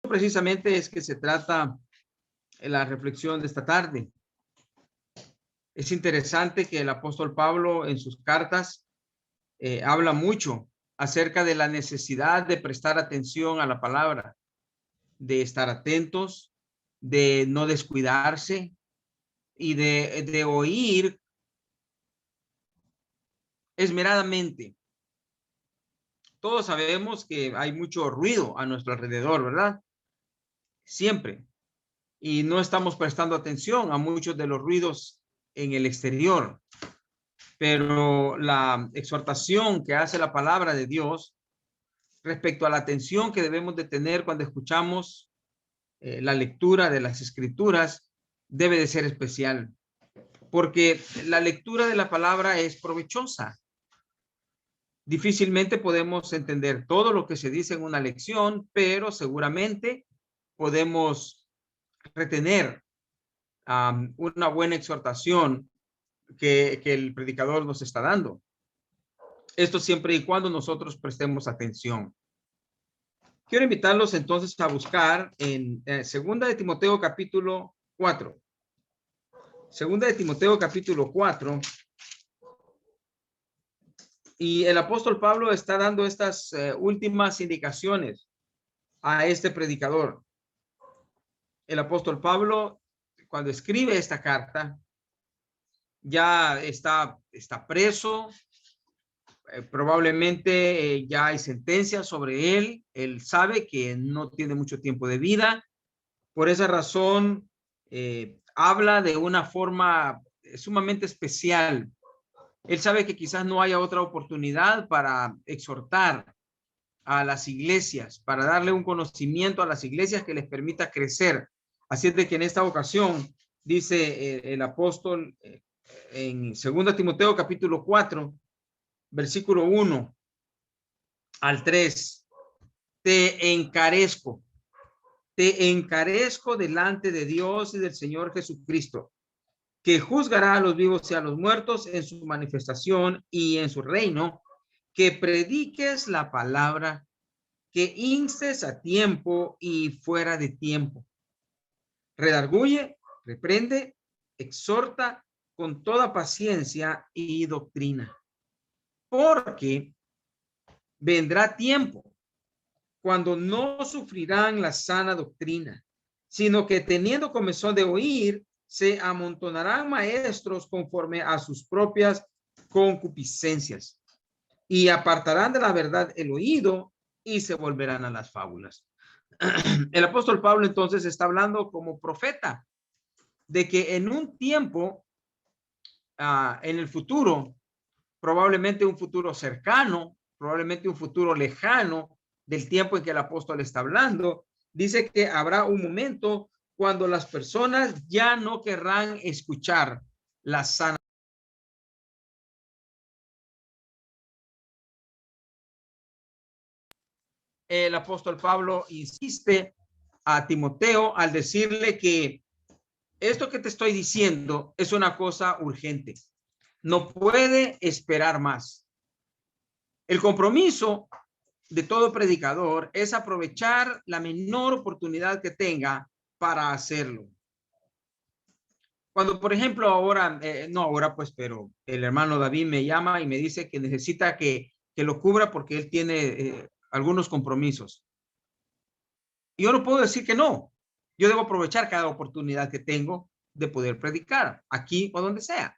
precisamente es que se trata en la reflexión de esta tarde. Es interesante que el apóstol Pablo en sus cartas habla mucho acerca de la necesidad de prestar atención a la palabra, de estar atentos, de no descuidarse y de oír esmeradamente. Todos sabemos que hay mucho ruido a nuestro alrededor, ¿verdad? Siempre. Y no estamos prestando atención a muchos de los ruidos en el exterior. Pero la exhortación que hace la palabra de Dios respecto a la atención que debemos de tener cuando escuchamos la lectura de las escrituras debe de ser especial, porque la lectura de la palabra es provechosa. Difícilmente podemos entender todo lo que se dice en una lección, pero seguramente podemos retener una buena exhortación que el predicador nos está dando. Esto siempre y cuando nosotros prestemos atención. Quiero invitarlos entonces a buscar en Segunda de Timoteo capítulo 4. Segunda de Timoteo capítulo 4. Y el apóstol Pablo está dando estas últimas indicaciones a este predicador. El apóstol Pablo, cuando escribe esta carta, ya está preso. Probablemente ya hay sentencia sobre él. Él sabe que no tiene mucho tiempo de vida. Por esa razón, habla de una forma sumamente especial. Él sabe que quizás no haya otra oportunidad para exhortar a las iglesias, para darle un conocimiento a las iglesias que les permita crecer. Así es de que en esta ocasión, dice el apóstol en 2 Timoteo capítulo 4, versículo 1 al 3, te encarezco delante de Dios y del Señor Jesucristo, que juzgará a los vivos y a los muertos en su manifestación y en su reino, que prediques la palabra, que instes a tiempo y fuera de tiempo. Redarguye, reprende, exhorta con toda paciencia y doctrina, porque vendrá tiempo cuando no sufrirán la sana doctrina, sino que teniendo comezón de oír, se amontonarán maestros conforme a sus propias concupiscencias y apartarán de la verdad el oído y se volverán a las fábulas. El apóstol Pablo entonces está hablando como profeta de que en un tiempo, en el futuro, probablemente un futuro cercano, probablemente un futuro lejano del tiempo en que el apóstol está hablando, dice que habrá un momento cuando las personas ya no querrán escuchar la sana. El apóstol Pablo insiste a Timoteo al decirle que esto que te estoy diciendo es una cosa urgente. No puede esperar más. El compromiso de todo predicador es aprovechar la menor oportunidad que tenga para hacerlo. Cuando, por ejemplo, ahora, no ahora pues, pero el hermano David me llama y me dice que necesita que lo cubra porque él tiene algunos compromisos. Y yo no puedo decir que no. Yo debo aprovechar cada oportunidad que tengo de poder predicar, aquí o donde sea.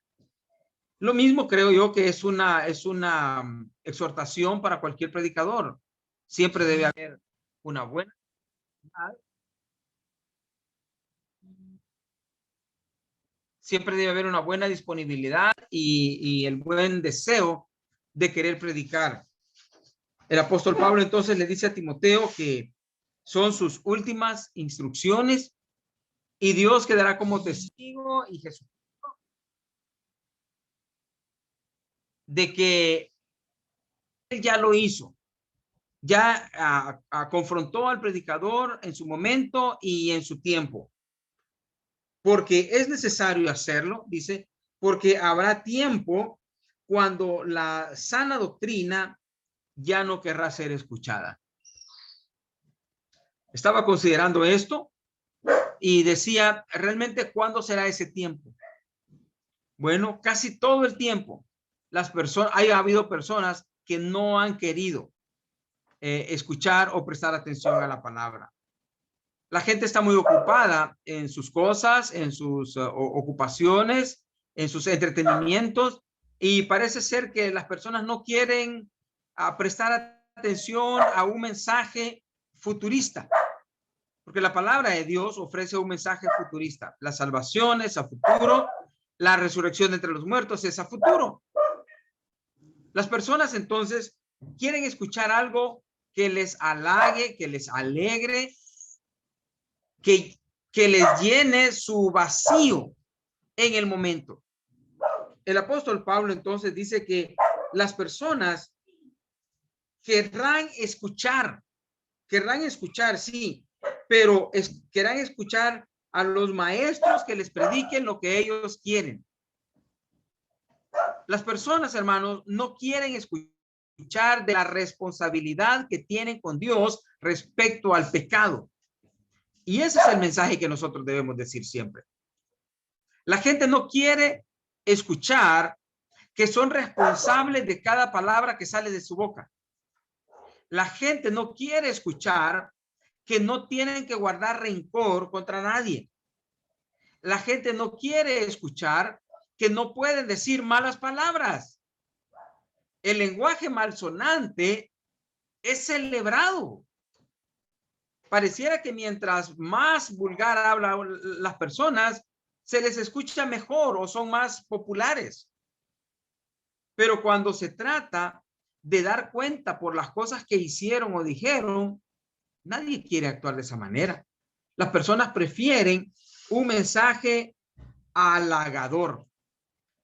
Lo mismo creo yo que es una exhortación para cualquier predicador. Siempre debe haber una buena, siempre debe haber una buena disponibilidad y el buen deseo de querer predicar. El apóstol Pablo entonces le dice a Timoteo que son sus últimas instrucciones y Dios quedará como testigo y Jesús de que él ya lo hizo. Ya confrontó al predicador en su momento y en su tiempo. Porque es necesario hacerlo, dice, porque habrá tiempo cuando la sana doctrina ya no querrá ser escuchada. Estaba considerando esto y decía, ¿realmente cuándo será ese tiempo? Bueno, casi todo el tiempo. Ha habido personas que no han querido escuchar o prestar atención a la palabra. La gente está muy ocupada en sus cosas, en sus ocupaciones, en sus entretenimientos, y parece ser que las personas no quieren prestar atención a un mensaje futurista, porque la palabra de Dios ofrece un mensaje futurista. La salvación es a futuro, la resurrección entre los muertos es a futuro. Las personas entonces quieren escuchar algo que les halague, que les alegre, que les llene su vacío en el momento. El apóstol Pablo entonces dice que las personas querrán escuchar, sí, pero querrán escuchar a los maestros que les prediquen lo que ellos quieren. Las personas, hermanos, no quieren escuchar de la responsabilidad que tienen con Dios respecto al pecado. Y ese es el mensaje que nosotros debemos decir siempre. La gente no quiere escuchar que son responsables de cada palabra que sale de su boca. La gente no quiere escuchar que no tienen que guardar rencor contra nadie. La gente no quiere escuchar que no pueden decir malas palabras. El lenguaje malsonante es celebrado. Pareciera que mientras más vulgar hablan las personas, se les escucha mejor o son más populares. Pero cuando se trata de dar cuenta por las cosas que hicieron o dijeron, nadie quiere actuar de esa manera. Las personas prefieren un mensaje halagador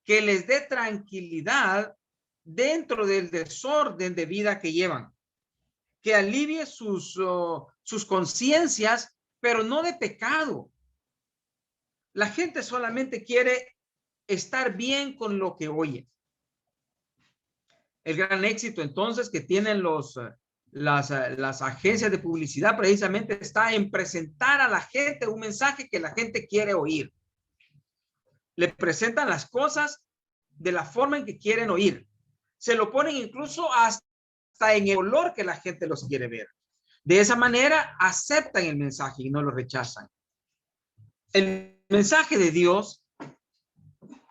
que les dé tranquilidad dentro del desorden de vida que llevan, que alivie sus conciencias, pero no de pecado. La gente solamente quiere estar bien con lo que oye. El gran éxito entonces que tienen las agencias de publicidad precisamente está en presentar a la gente un mensaje que la gente quiere oír. Le presentan las cosas de la forma en que quieren oír. Se lo ponen incluso hasta en el olor que la gente los quiere ver. De esa manera aceptan el mensaje y no lo rechazan. El mensaje de Dios,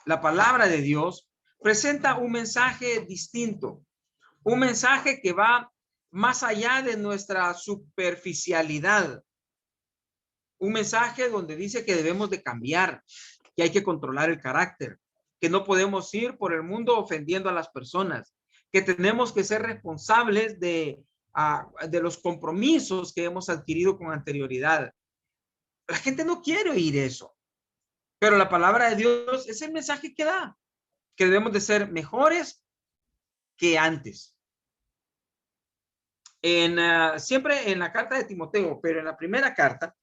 la palabra de Dios, presenta un mensaje distinto, un mensaje que va más allá de nuestra superficialidad, un mensaje donde dice que debemos de cambiar, que hay que controlar el carácter, que no podemos ir por el mundo ofendiendo a las personas, que tenemos que ser responsables de los compromisos que hemos adquirido con anterioridad. La gente no quiere oír eso, pero la palabra de Dios es el mensaje que da, que debemos de ser mejores que antes. Siempre en la carta de Timoteo, pero en la primera carta,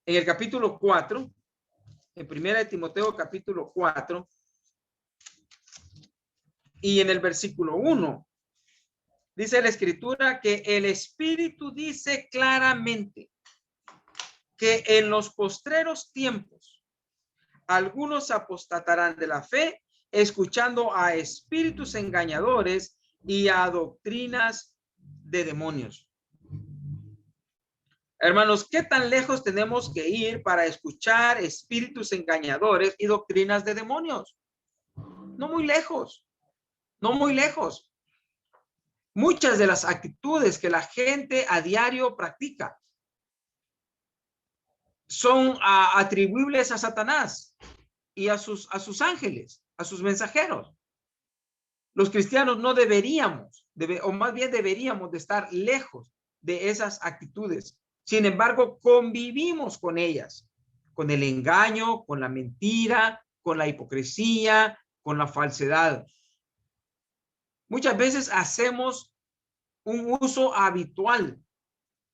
en el capítulo 4, en primera de Timoteo capítulo 4, y en el versículo 1, dice la escritura que el Espíritu dice claramente que en los postreros tiempos algunos apostatarán de la fe, escuchando a espíritus engañadores y a doctrinas de demonios. Hermanos, ¿qué tan lejos tenemos que ir para escuchar espíritus engañadores y doctrinas de demonios? No muy lejos, no muy lejos. Muchas de las actitudes que la gente a diario practica son atribuibles a Satanás y a sus ángeles, a sus mensajeros. Los cristianos no deberíamos, o más bien deberíamos de estar lejos de esas actitudes. Sin embargo, convivimos con ellas, con el engaño, con la mentira, con la hipocresía, con la falsedad. Muchas veces hacemos un uso habitual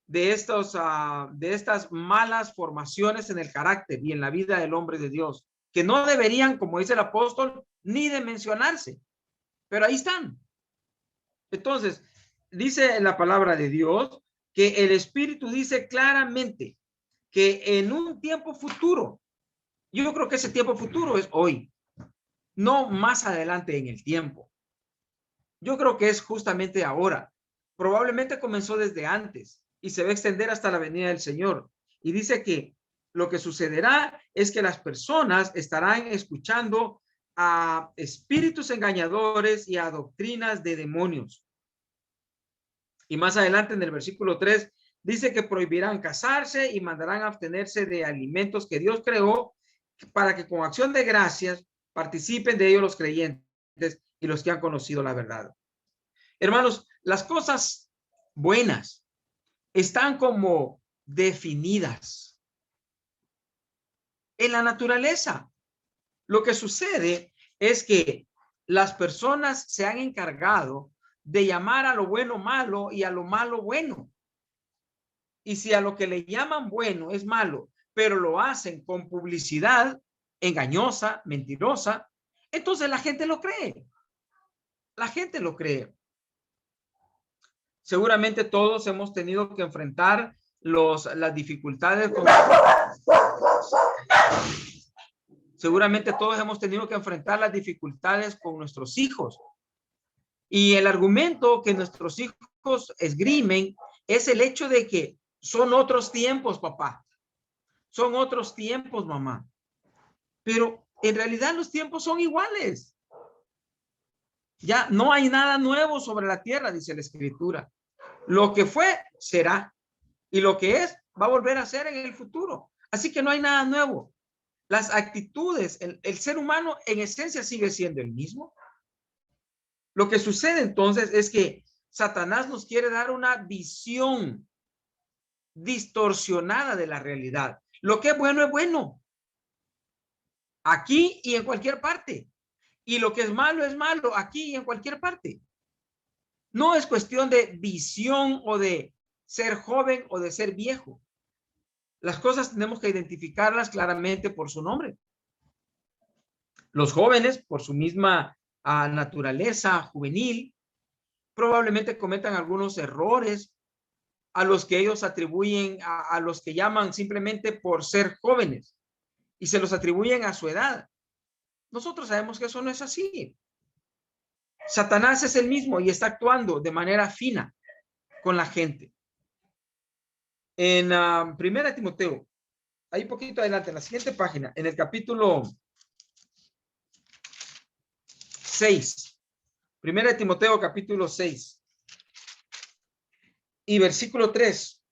de estas malas formaciones en el carácter y en la vida del hombre de Dios, que no deberían, como dice el apóstol, ni de mencionarse, pero ahí están. Entonces, dice la palabra de Dios que el Espíritu dice claramente que en un tiempo futuro, yo creo que ese tiempo futuro es hoy, no más adelante en el tiempo. Yo creo que es justamente ahora. Probablemente comenzó desde antes y se va a extender hasta la venida del Señor. Y dice que lo que sucederá es que las personas estarán escuchando a espíritus engañadores y a doctrinas de demonios. Y más adelante en el versículo 3 dice que prohibirán casarse y mandarán abstenerse de alimentos que Dios creó para que con acción de gracias participen de ellos los creyentes y los que han conocido la verdad. Hermanos, las cosas buenas están como definidas en la naturaleza. Lo que sucede es que las personas se han encargado de llamar a lo bueno malo y a lo malo bueno. Y si a lo que le llaman bueno es malo, pero lo hacen con publicidad engañosa, mentirosa, entonces la gente lo cree. La gente lo cree. Seguramente todos hemos tenido que enfrentar las dificultades. Seguramente todos hemos tenido que enfrentar las dificultades con nuestros hijos. Y el argumento que nuestros hijos esgrimen es el hecho de que son otros tiempos, papá. Son otros tiempos, mamá. Pero en realidad los tiempos son iguales. Ya no hay nada nuevo sobre la tierra, dice la Escritura. Lo que fue, será. Y lo que es, va a volver a ser en el futuro. Así que no hay nada nuevo. Las actitudes, el ser humano en esencia sigue siendo el mismo. Lo que sucede entonces es que Satanás nos quiere dar una visión distorsionada de la realidad. Lo que es bueno, aquí y en cualquier parte. Y lo que es malo, aquí y en cualquier parte. No es cuestión de visión o de ser joven o de ser viejo. Las cosas tenemos que identificarlas claramente por su nombre. Los jóvenes, por su misma naturaleza juvenil, probablemente cometan algunos errores a los que ellos atribuyen, a los que llaman simplemente por ser jóvenes y se los atribuyen a su edad. Nosotros sabemos que eso no es así. Satanás es el mismo y está actuando de manera fina con la gente. En Primera Timoteo, ahí poquito adelante, en la siguiente página, en el capítulo 6, Primera Timoteo capítulo 6 y versículo 3,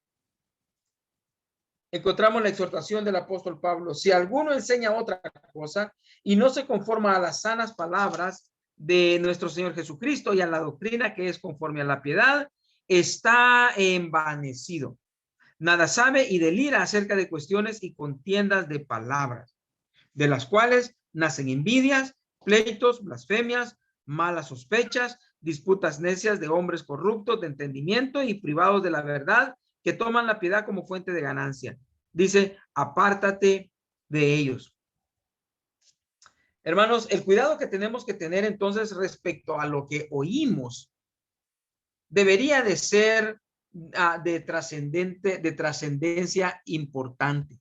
encontramos la exhortación del apóstol Pablo. Si alguno enseña otra cosa y no se conforma a las sanas palabras de nuestro Señor Jesucristo y a la doctrina que es conforme a la piedad, está envanecido. Nada sabe y delira acerca de cuestiones y contiendas de palabras, de las cuales nacen envidias, pleitos, blasfemias, malas sospechas, disputas necias de hombres corruptos de entendimiento y privados de la verdad, que toman la piedad como fuente de ganancia. Dice, apártate de ellos. Hermanos, el cuidado que tenemos que tener entonces respecto a lo que oímos debería de ser de trascendencia importante,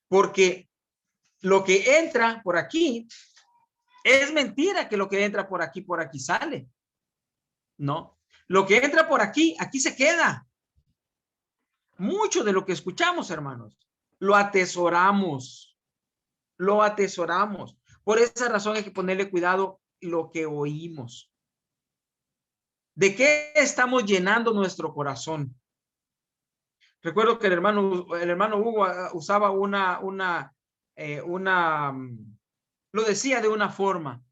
porque lo que entra por aquí es mentira, que lo que entra por aquí sale. No, lo que entra por aquí se queda. Mucho de lo que escuchamos, hermanos, lo atesoramos. Lo atesoramos. Por esa razón hay que ponerle cuidado lo que oímos. ¿De qué estamos llenando nuestro corazón? Recuerdo que el hermano Hugo usaba lo decía de una forma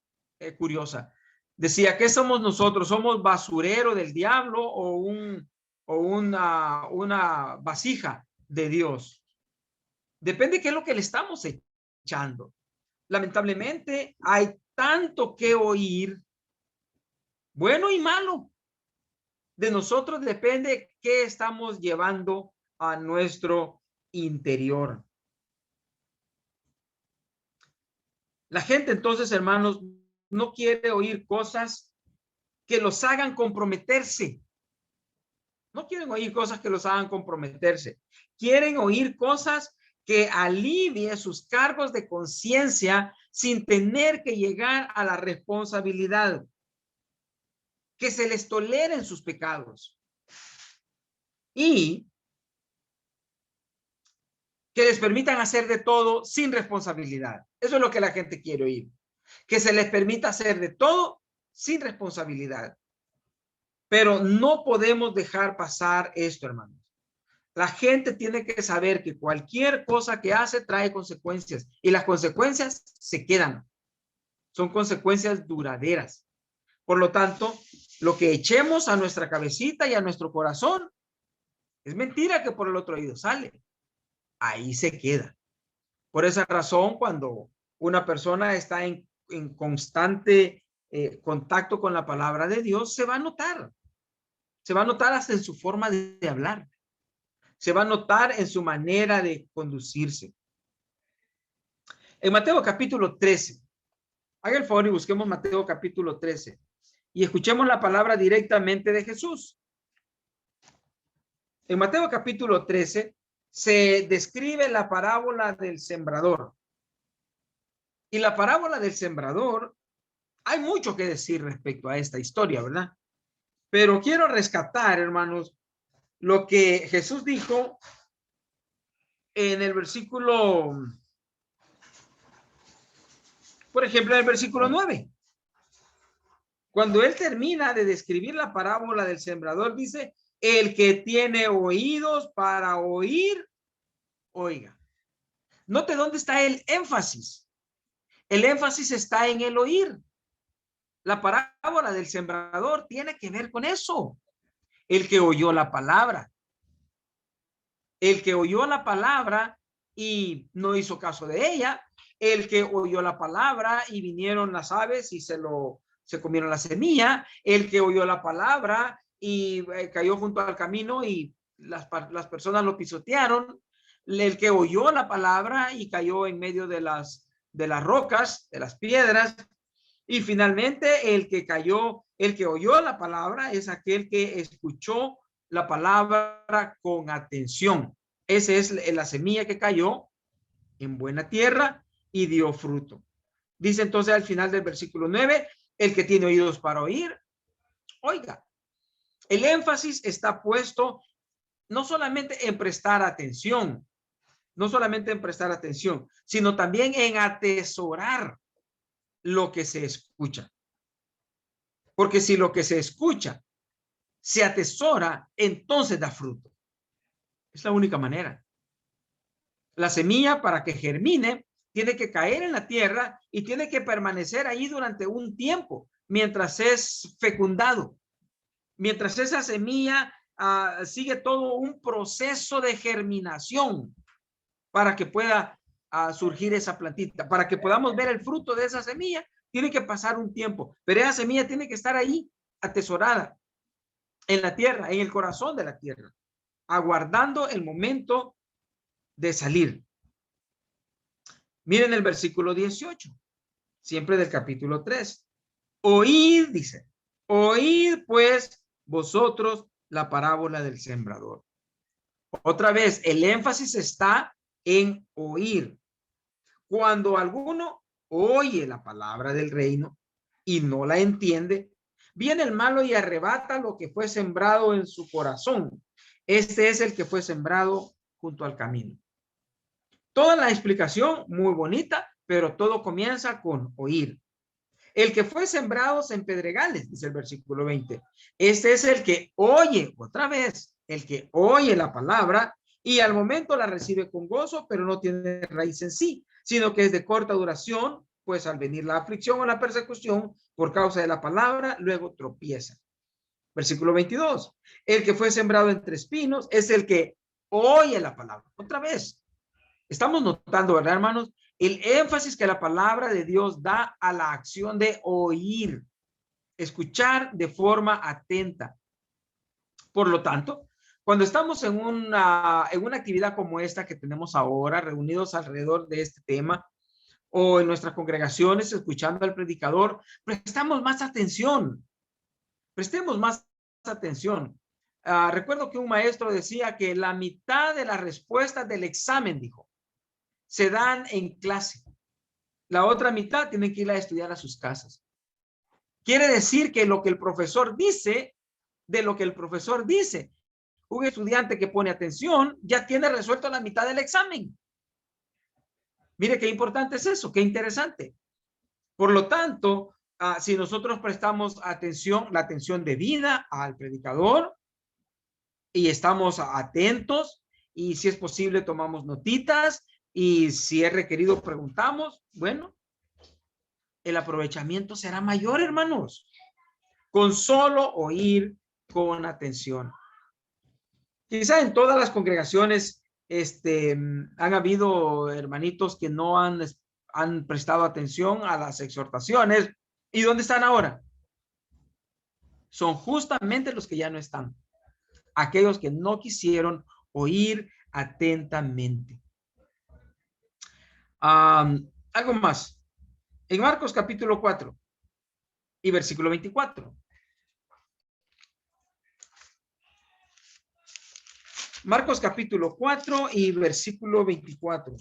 curiosa. Decía, ¿qué somos nosotros? ¿Somos basurero del diablo o una vasija de Dios? Depende de qué es lo que le estamos echando. Lamentablemente hay tanto que oír, bueno y malo. De nosotros depende qué estamos llevando a nuestro interior. La gente entonces, hermanos, no quiere oír cosas que los hagan comprometerse. No quieren oír cosas que los hagan comprometerse. Quieren oír cosas que alivien sus cargos de conciencia sin tener que llegar a la responsabilidad. Que se les toleren sus pecados. Y que les permitan hacer de todo sin responsabilidad. Eso es lo que la gente quiere oír. Que se les permita hacer de todo sin responsabilidad. Pero no podemos dejar pasar esto, hermanos. La gente tiene que saber que cualquier cosa que hace trae consecuencias y las consecuencias se quedan. Son consecuencias duraderas. Por lo tanto, lo que echemos a nuestra cabecita y a nuestro corazón es mentira que por el otro oído sale. Ahí se queda. Por esa razón, cuando una persona está en constante contacto con la palabra de Dios, se va a notar. Se va a notar hasta en su forma de hablar. Se va a notar en su manera de conducirse. En Mateo capítulo 13, haga el favor y busquemos Mateo capítulo 13 y escuchemos la palabra directamente de Jesús. En Mateo capítulo 13 se describe la parábola del sembrador. Y la parábola del sembrador, hay mucho que decir respecto a esta historia, ¿verdad? Pero quiero rescatar, hermanos, lo que Jesús dijo en el versículo, por ejemplo, en el versículo 9. Cuando él termina de describir la parábola del sembrador, dice, el que tiene oídos para oír, oiga. Note dónde está el énfasis. El énfasis está en el oír. La parábola del sembrador tiene que ver con eso. El que oyó la palabra. El que oyó la palabra y no hizo caso de ella. El que oyó la palabra y vinieron las aves y se comieron la semilla. El que oyó la palabra y cayó junto al camino y las personas lo pisotearon. El que oyó la palabra y cayó en medio de las rocas, de las piedras. Y finalmente el que oyó la palabra es aquel que escuchó la palabra con atención. Esa es la semilla que cayó en buena tierra y dio fruto. Dice entonces al final del versículo 9, el que tiene oídos para oír, oiga. El énfasis está puesto no solamente en prestar atención, sino también en atesorar lo que se escucha. Porque si lo que se escucha se atesora, entonces da fruto. Es la única manera. La semilla, para que germine, tiene que caer en la tierra y tiene que permanecer ahí durante un tiempo, mientras es fecundado. Mientras esa semilla sigue todo un proceso de germinación para que pueda surgir esa plantita. Para que podamos ver el fruto de esa semilla, tiene que pasar un tiempo. Pero esa semilla tiene que estar ahí, atesorada en la tierra, en el corazón de la tierra, aguardando el momento de salir. Miren el versículo 18, siempre del capítulo 3. Oíd, dice, oíd pues vosotros la parábola del sembrador. Otra vez, el énfasis está en oír. Cuando alguno oye la palabra del reino y no la entiende, viene el malo y arrebata lo que fue sembrado en su corazón. Este es el que fue sembrado junto al camino. Toda la explicación muy bonita, pero todo comienza con oír. El que fue sembrado en pedregales, dice el versículo 20. Este es el que oye, otra vez, el que oye la palabra y al momento la recibe con gozo, pero no tiene raíz en sí, sino que es de corta duración, pues al venir la aflicción o la persecución por causa de la palabra, luego tropieza. Versículo 22. El que fue sembrado entre espinos es el que oye la palabra. Otra vez, estamos notando, ¿verdad, hermanos? El énfasis que la palabra de Dios da a la acción de oír, escuchar de forma atenta. Por lo tanto, cuando estamos en una actividad como esta que tenemos ahora, reunidos alrededor de este tema, o en nuestras congregaciones, escuchando al predicador, prestemos más atención. Recuerdo que un maestro decía que la mitad de las respuestas del examen, dijo, se dan en clase. La otra mitad tienen que ir a estudiar a sus casas. Quiere decir que lo que el profesor dice, de lo que el profesor dice, un estudiante que pone atención ya tiene resuelto la mitad del examen. Mire qué importante es eso, qué interesante. Por lo tanto, si nosotros prestamos atención, la atención debida al predicador y estamos atentos y si es posible tomamos notitas y si es requerido preguntamos, bueno, el aprovechamiento será mayor, hermanos, con solo oír con atención. Quizá en todas las congregaciones han habido hermanitos que no han prestado atención a las exhortaciones. ¿Y dónde están ahora? Son justamente los que ya no están. Aquellos que no quisieron oír atentamente. Algo más. En Marcos capítulo 4 y versículo 24. Marcos capítulo 4 y versículo 24.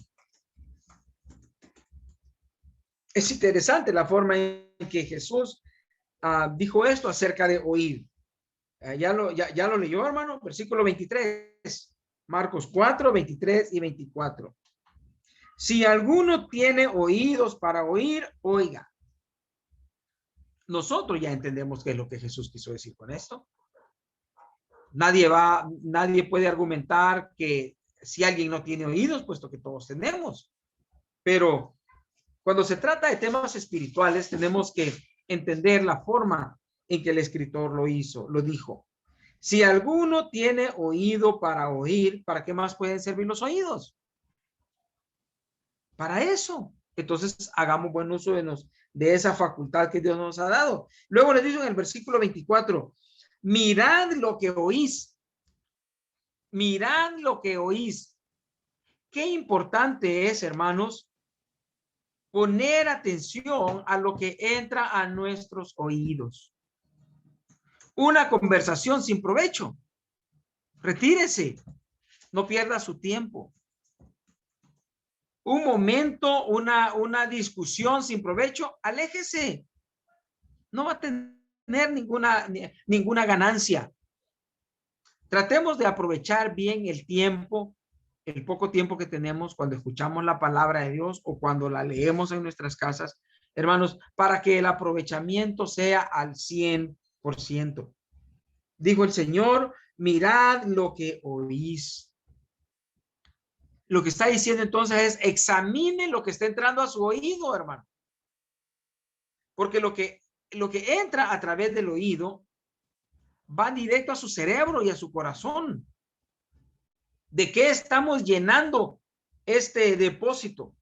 Es interesante la forma en que Jesús dijo esto acerca de oír. Ya lo leyó, hermano. Versículo 23. Marcos 4, 23 y 24. Si alguno tiene oídos para oír, oiga. Nosotros ya entendemos qué es lo que Jesús quiso decir con esto. Nadie puede argumentar que si alguien no tiene oídos, puesto que todos tenemos. Pero cuando se trata de temas espirituales, tenemos que entender la forma en que el escritor lo dijo. Si alguno tiene oído para oír, ¿para qué más pueden servir los oídos? Para eso. Entonces, hagamos buen uso de esa facultad que Dios nos ha dado. Luego le dice en el versículo 24, mirad lo que oís. Mirad lo que oís. Qué importante es, hermanos, poner atención a lo que entra a nuestros oídos. Una conversación sin provecho. Retírese. No pierda su tiempo. Un momento, una discusión sin provecho, aléjese. No va a tener ninguna ganancia. Tratemos de aprovechar bien el tiempo, el poco tiempo que tenemos cuando escuchamos la palabra de Dios o cuando la leemos en nuestras casas, hermanos, para que el aprovechamiento sea al 100%. Dijo el Señor, mirad lo que oís. Lo que está diciendo entonces es examine lo que está entrando a su oído, hermano. Porque lo que entra a través del oído va directo a su cerebro y a su corazón. ¿De qué estamos llenando este depósito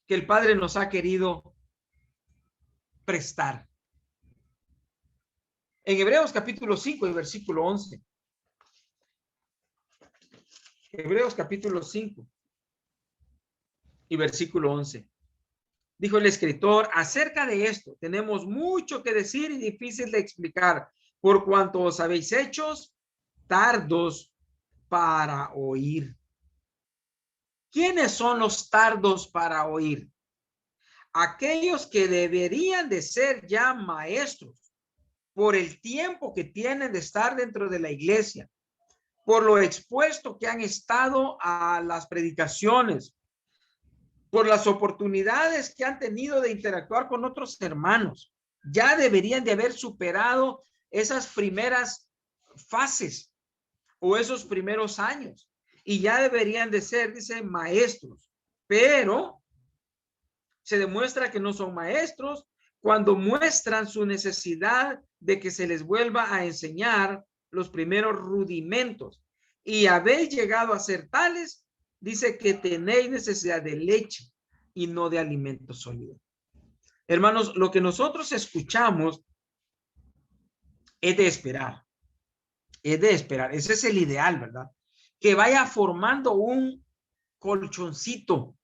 que el Padre nos ha querido prestar? En Hebreos capítulo 5 y versículo 11. Hebreos capítulo 5 y versículo 11. Dijo el escritor, acerca de esto tenemos mucho que decir y difícil de explicar, por cuanto os habéis hecho tardos para oír. ¿Quiénes son los tardos para oír? Aquellos que deberían de ser ya maestros por el tiempo que tienen de estar dentro de la iglesia, por lo expuesto que han estado a las predicaciones, por las oportunidades que han tenido de interactuar con otros hermanos. Ya deberían de haber superado esas primeras fases o esos primeros años y ya deberían de ser, dice, maestros, pero se demuestra que no son maestros cuando muestran su necesidad de que se les vuelva a enseñar los primeros rudimentos. Y habéis llegado a ser tales, dice que tenéis necesidad de leche y no de alimento sólido. Hermanos, lo que nosotros escuchamos es de esperar. Es de esperar. Ese es el ideal, ¿verdad? Que vaya formando un colchoncito,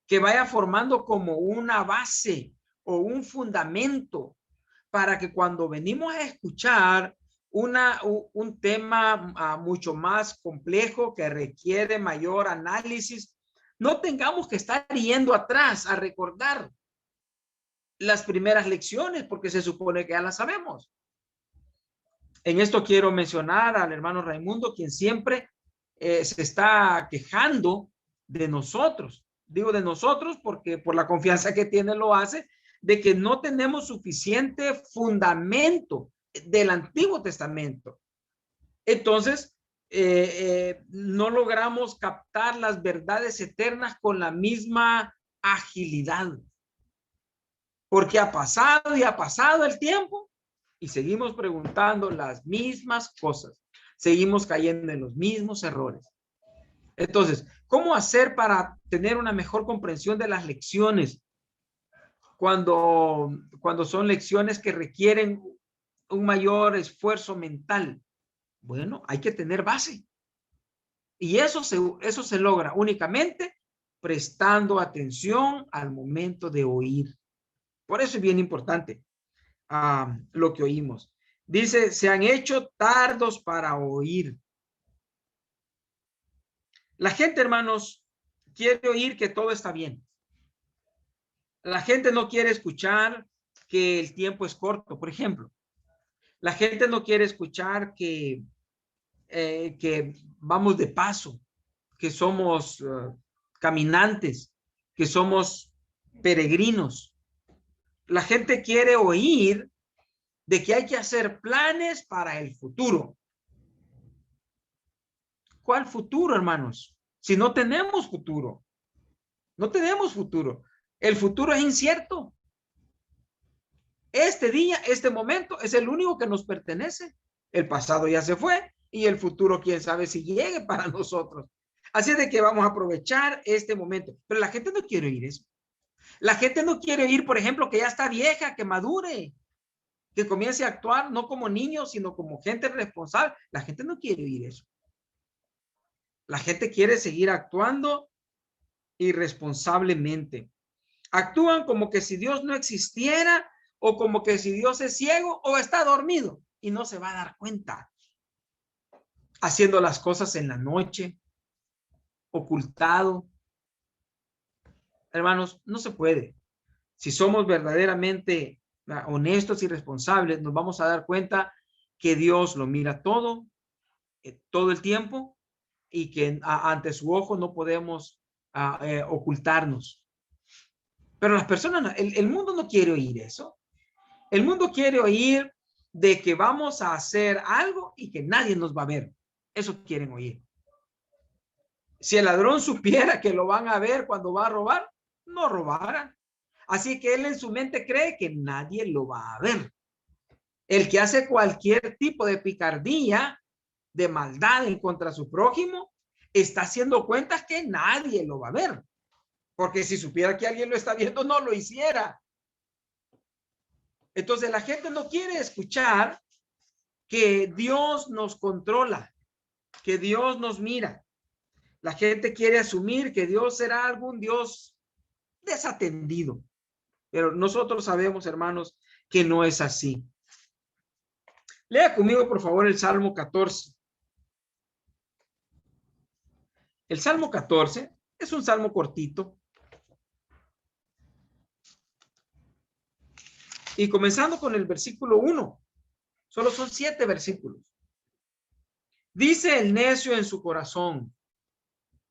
que vaya formando como una base o un fundamento para que cuando venimos a escuchar un tema mucho más complejo que requiere mayor análisis, no tengamos que estar yendo atrás a recordar las primeras lecciones porque se supone que ya las sabemos. En esto quiero mencionar al hermano Raimundo, quien siempre se está quejando de nosotros. Digo de nosotros porque por la confianza que tiene lo hace, de que no tenemos suficiente fundamento del Antiguo Testamento. Entonces, no logramos captar las verdades eternas con la misma agilidad. Porque ha pasado y ha pasado el tiempo y seguimos preguntando las mismas cosas. Seguimos cayendo en los mismos errores. Entonces, ¿cómo hacer para tener una mejor comprensión de las lecciones cuando son lecciones que requieren un mayor esfuerzo mental? Bueno, hay que tener base. Y eso se logra únicamente prestando atención al momento de oír. Por eso es bien importante lo que oímos. Dice, se han hecho tardos para oír. La gente, hermanos, quiere oír que todo está bien. La gente no quiere escuchar que el tiempo es corto, por ejemplo. La gente no quiere escuchar que vamos de paso, que somos caminantes, que somos peregrinos. La gente quiere oír de que hay que hacer planes para el futuro. ¿Cuál futuro, hermanos? Si no tenemos futuro, no tenemos futuro. El futuro es incierto. Este día, este momento es el único que nos pertenece. El pasado ya se fue y el futuro, quién sabe si llegue para nosotros. Así es de que vamos a aprovechar este momento. Pero la gente no quiere oír eso. La gente no quiere oír, por ejemplo, que ya está vieja, que madure, que comience a actuar no como niños, sino como gente responsable. La gente no quiere oír eso. La gente quiere seguir actuando irresponsablemente. Actúan como que si Dios no existiera o como que si Dios es ciego o está dormido y no se va a dar cuenta. Haciendo las cosas en la noche, ocultado. Hermanos, no se puede. Si somos verdaderamente honestos y responsables, nos vamos a dar cuenta que Dios lo mira todo, todo el tiempo, y que ante su ojo no podemos ocultarnos. Pero las personas, el mundo no quiere oír eso. El mundo quiere oír de que vamos a hacer algo y que nadie nos va a ver. Eso quieren oír. Si el ladrón supiera que lo van a ver cuando va a robar, no robara. Así que él en su mente cree que nadie lo va a ver. El que hace cualquier tipo de picardía, de maldad en contra de su prójimo, está haciendo cuentas que nadie lo va a ver. Porque si supiera que alguien lo está viendo, no lo hiciera. Entonces la gente no quiere escuchar que Dios nos controla, que Dios nos mira. La gente quiere asumir que Dios será algún Dios desatendido. Pero nosotros sabemos, hermanos, que no es así. Lea conmigo, por favor, el Salmo 14. El Salmo 14 es un salmo cortito. Y comenzando con el versículo 1. Solo son 7 versículos. Dice el necio en su corazón,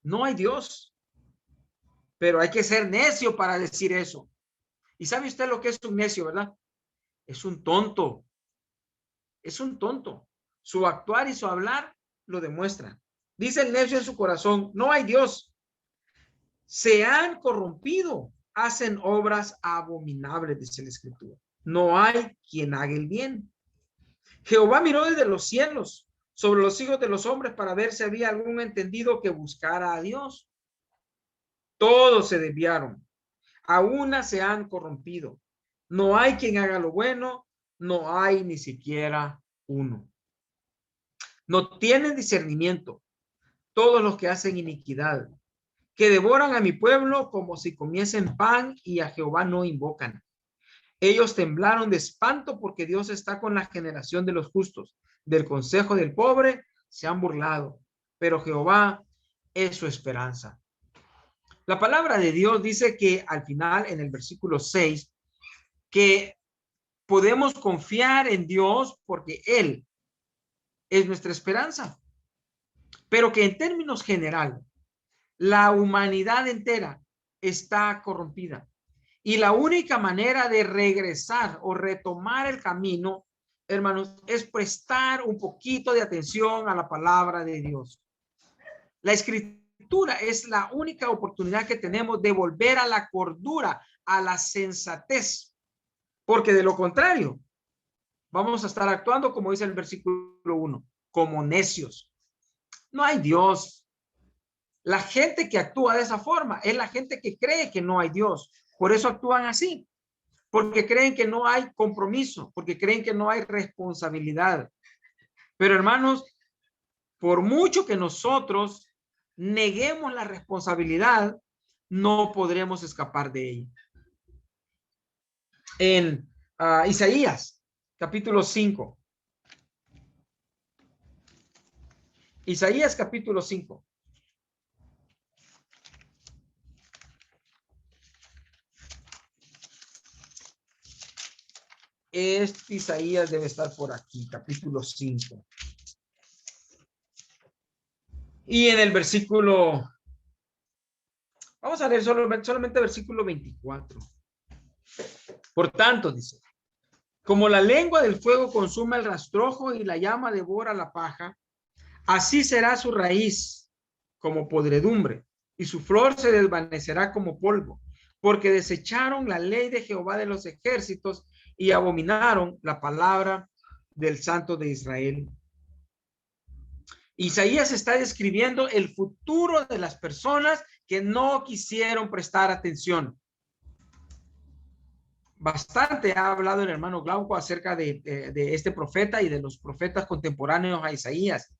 no hay Dios. Pero hay que ser necio para decir eso. ¿Y sabe usted lo que es un necio, verdad? Es un tonto. Es un tonto. Su actuar y su hablar lo demuestran. Dice el necio en su corazón, no hay Dios. Se han corrompido, hacen obras abominables, dice la Escritura. No hay quien haga el bien. Jehová miró desde los cielos sobre los hijos de los hombres para ver si había algún entendido que buscara a Dios. Todos se desviaron, a una se han corrompido. No hay quien haga lo bueno, no hay ni siquiera uno. No tienen discernimiento todos los que hacen iniquidad, que devoran a mi pueblo como si comiesen pan y a Jehová no invocan. Ellos temblaron de espanto porque Dios está con la generación de los justos. Del consejo del pobre se han burlado, pero Jehová es su esperanza. La palabra de Dios dice que al final, en el versículo 6, que podemos confiar en Dios porque Él es nuestra esperanza, pero que en términos generales, la humanidad entera está corrompida. Y la única manera de regresar o retomar el camino, hermanos, es prestar un poquito de atención a la palabra de Dios. La escritura es la única oportunidad que tenemos de volver a la cordura, a la sensatez, porque de lo contrario, vamos a estar actuando como dice el versículo 1, como necios. No hay Dios. La gente que actúa de esa forma es la gente que cree que no hay Dios. Por eso actúan así, porque creen que no hay compromiso, porque creen que no hay responsabilidad. Pero hermanos, por mucho que nosotros neguemos la responsabilidad, no podremos escapar de ella. En Isaías, capítulo 5. Isaías, capítulo 5. Este Isaías debe estar por aquí, capítulo 5. Y en el versículo, vamos a leer solamente versículo 24. Por tanto, dice, como la lengua del fuego consume el rastrojo y la llama devora la paja, así será su raíz como podredumbre y su flor se desvanecerá como polvo, porque desecharon la ley de Jehová de los ejércitos y abominaron la palabra del Santo de Israel. Isaías está describiendo el futuro de las personas que no quisieron prestar atención. Bastante ha hablado el hermano Glauco acerca de este profeta y de los profetas contemporáneos a Isaías,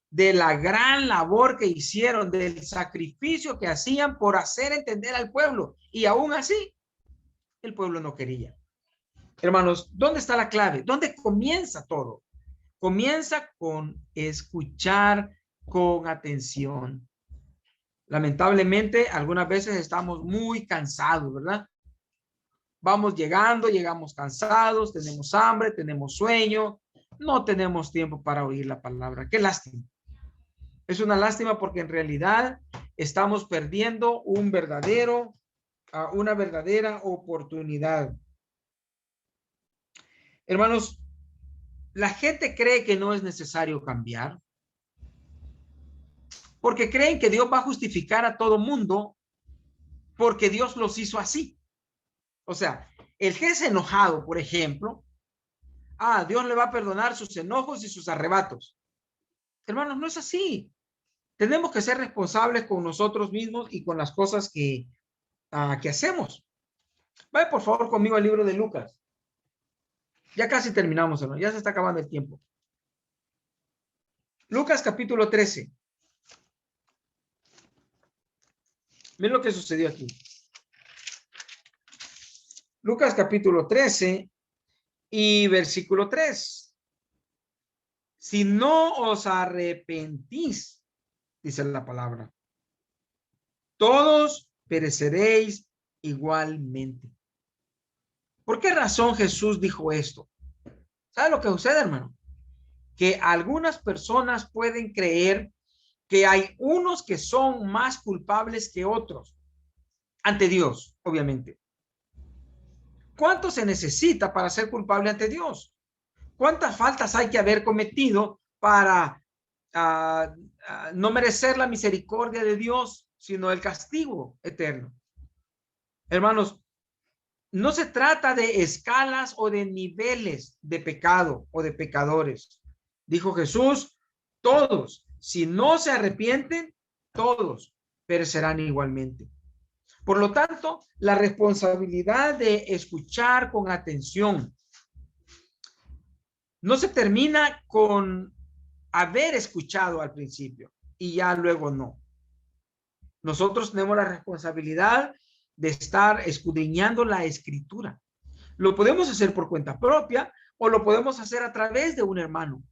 de la gran labor que hicieron, del sacrificio que hacían por hacer entender al pueblo, y aún así el pueblo no quería. Hermanos, ¿dónde está la clave? ¿Dónde comienza todo? Comienza con escuchar con atención. Lamentablemente, algunas veces estamos muy cansados, ¿verdad? Vamos llegamos cansados, tenemos hambre, tenemos sueño, no tenemos tiempo para oír la palabra. Qué lástima. Es una lástima porque en realidad estamos perdiendo una verdadera oportunidad. Hermanos, la gente cree que no es necesario cambiar porque creen que Dios va a justificar a todo mundo porque Dios los hizo así. O sea, el que es enojado, por ejemplo, Dios le va a perdonar sus enojos y sus arrebatos. Hermanos, no es así. Tenemos que ser responsables con nosotros mismos y con las cosas que hacemos. Vaya por favor conmigo al libro de Lucas. Ya casi terminamos, ¿no? Ya se está acabando el tiempo. Lucas capítulo 13. Miren lo que sucedió aquí. Lucas capítulo 13 y versículo 3. Si no os arrepentís, dice la palabra, todos pereceréis igualmente. ¿Por qué razón Jesús dijo esto? ¿Sabe lo que sucede, hermano? Que algunas personas pueden creer que hay unos que son más culpables que otros ante Dios, obviamente. ¿Cuánto se necesita para ser culpable ante Dios? ¿Cuántas faltas hay que haber cometido para no merecer la misericordia de Dios, sino el castigo eterno? Hermanos, no se trata de escalas o de niveles de pecado o de pecadores. Dijo Jesús, todos, si no se arrepienten, todos perecerán igualmente. Por lo tanto, la responsabilidad de escuchar con atención no se termina con haber escuchado al principio y ya luego no. Nosotros tenemos la responsabilidad de estar escudriñando la escritura. Lo podemos hacer por cuenta propia o lo podemos hacer a través de un hermano.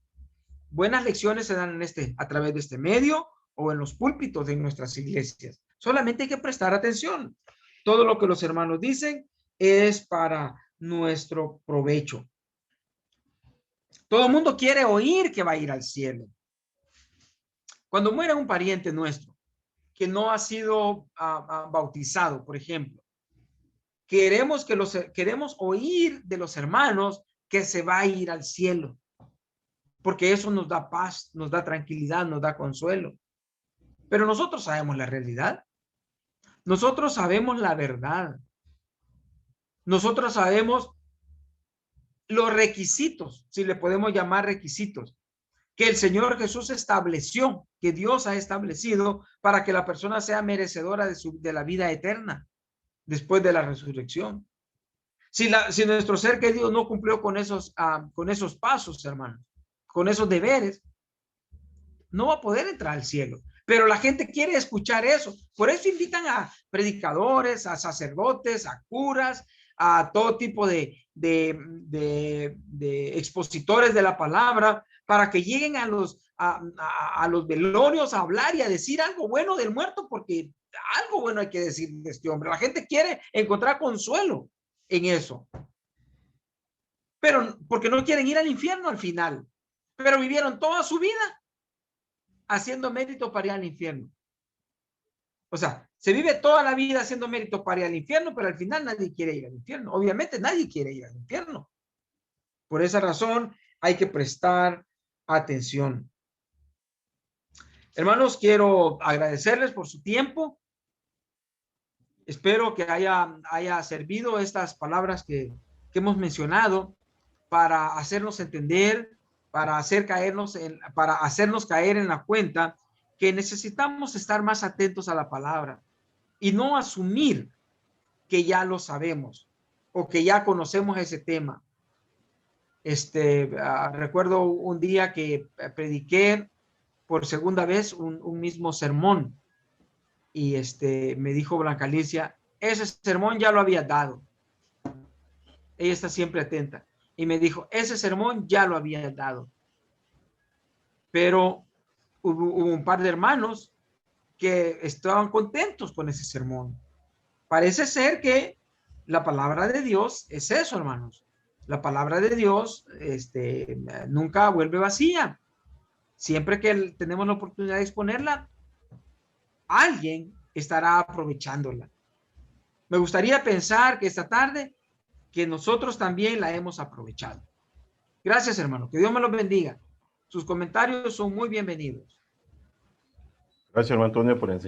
buenas lecciones se dan a través de este medio o en los púlpitos de nuestras iglesias. Solamente hay que prestar atención. Todo lo que los hermanos dicen es para nuestro provecho. Todo el mundo quiere oír que va a ir al cielo. Cuando muere un pariente nuestro que no ha sido bautizado, por ejemplo, queremos oír de los hermanos que se va a ir al cielo, porque eso nos da paz, nos da tranquilidad, nos da consuelo. Pero nosotros sabemos la realidad. Nosotros sabemos la verdad. Nosotros sabemos los requisitos, si le podemos llamar requisitos, que el Señor Jesús estableció, que Dios ha establecido para que la persona sea merecedora de la vida eterna después de la resurrección. Si nuestro ser querido no cumplió con esos pasos, hermanos, con esos deberes, no va a poder entrar al cielo. Pero la gente quiere escuchar eso. Por eso invitan a predicadores, a sacerdotes, a curas, a todo tipo de expositores de la palabra, para que lleguen a los velorios a hablar y a decir algo bueno del muerto, porque algo bueno hay que decir de este hombre. La gente quiere encontrar consuelo en eso. Pero porque no quieren ir al infierno al final. Pero vivieron toda su vida haciendo mérito para ir al infierno. O sea, se vive toda la vida haciendo mérito para ir al infierno, pero al final nadie quiere ir al infierno. Obviamente nadie quiere ir al infierno. Por esa razón hay que prestar atención. Hermanos, quiero agradecerles por su tiempo. Espero que haya servido estas palabras que hemos mencionado para hacernos entender, para hacernos caer en la cuenta que necesitamos estar más atentos a la palabra y no asumir que ya lo sabemos o que ya conocemos ese tema. Recuerdo un día que prediqué por segunda vez un mismo sermón y me dijo Blanca Alicia, ese sermón ya lo había dado. Ella está siempre atenta. Y me dijo, ese sermón ya lo había dado. Pero hubo un par de hermanos que estaban contentos con ese sermón. Parece ser que la palabra de Dios es eso, hermanos. La palabra de Dios nunca vuelve vacía. Siempre que tenemos la oportunidad de exponerla, alguien estará aprovechándola. Me gustaría pensar que esta tarde que nosotros también la hemos aprovechado. Gracias, hermano. Que Dios me los bendiga. Sus comentarios son muy bienvenidos. Gracias, hermano Antonio, por enseñar.